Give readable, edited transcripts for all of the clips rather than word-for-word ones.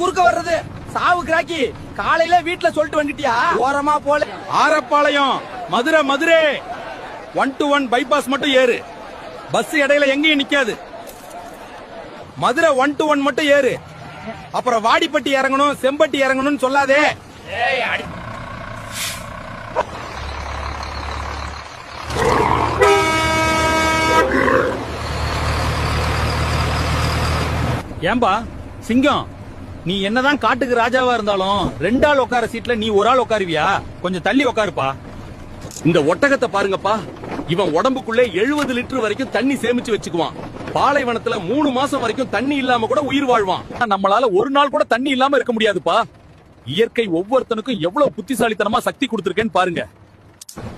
குறுக்க வர்றது சாவு கிராக்கி காலையில வீட்டுல சொல்லிட்டு வந்துட்டியா ஓரமா போல. ஆரப்பாளையம் மதுரை மதுரை 1-1 பைபாஸ் மட்டும் ஏறு. பஸ் இடையில எங்கேயும் நிக்காது. மதுரை 1-1 மட்டும் ஏறு. அப்புறம் வாடிப்பட்டி இறங்கணும் செம்பட்டி இறங்கணும்னு சொல்லாதே. ஏம்பா சிங்கம், நீ என்னதான் காட்டுக்கு ராஜாவா இருந்தாலும் 2 ஆள் உட்கார சீட்ல நீ ஒரு ஆள் உட்காருவியா? கொஞ்சம் தள்ளி உட்காருப்பா. இந்த ஒட்டகத்தை பாருங்கப்பா, இவன் உடம்புக்குள்ளே 70 லிட்டர் வரைக்கும் தண்ணி சேமிச்சு வச்சுக்குவான். பாலைவனத்துல 3 மாசம் வரைக்கும் தண்ணி இல்லாம கூட உயிர் வாழ்வான். நம்மளால ஒரு நாள் கூட தண்ணி இல்லாம இருக்க முடியாதுப்பா. இயற்கை ஒவ்வொருத்தனுக்கும் எவ்வளவு புத்திசாலித்தனமா சக்தி கொடுத்திருக்கேன்னு பாருங்க.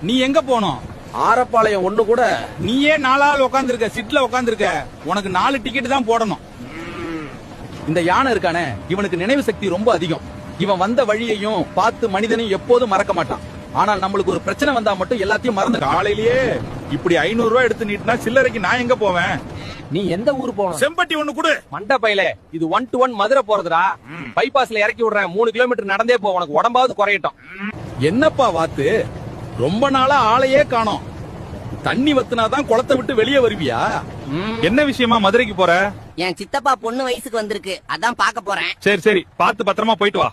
நீ எங்க போனோம்? ஆரப்பாளையம் ஒண்ணு கூட நீயே 4 ஆள் உட்கார்ந்திருக்க, சிட்ல உட்கார்ந்திருக்க. உனக்கு 4 டிக்கெட் தான் போடணும். இந்த யானை இருக்கானே, இவனுக்கு நினைவு சக்தி ரொம்ப அதிகம். இவன் வந்த வழியையும் பார்த்து மனிதனையும் எப்போதும் மறக்க மாட்டான். ஆனால் நம்மளுக்கு ஒரு பிரச்சனை வந்தா மட்டும் எல்லாத்தையும் மறந்து. காலையிலேயே இப்படி 500 ரூபாய் எடுத்து நீட்டினா சில்லறைக்கு நான் எங்க போவேன்? நீ எந்த ஊர் போகணும்? செம்பட்டி ஒண்ணு கொடு. மண்ட பையில இது 1-1 மதுரை போறதுடா. பைபாஸ்ல இறக்கி விடுறேன். 3 கிலோமீட்டர் நடந்தே போ, உனக்கு உடம்பாவது குறையட்டும். என்னப்பா வாத்து, ரொம்ப நாளா ஆளையே காணோம். தண்ணி வத்துனாதான் குளத்தை விட்டு வெளியே வருவியா? என்ன விஷயமா மதுரைக்கு போற? என் சித்தப்பா பொண்ணு வயசுக்கு வந்திருக்கு, அதான் பாக்க போறேன். சரி சரி, பார்த்து பத்திரமா போயிட்டு வா.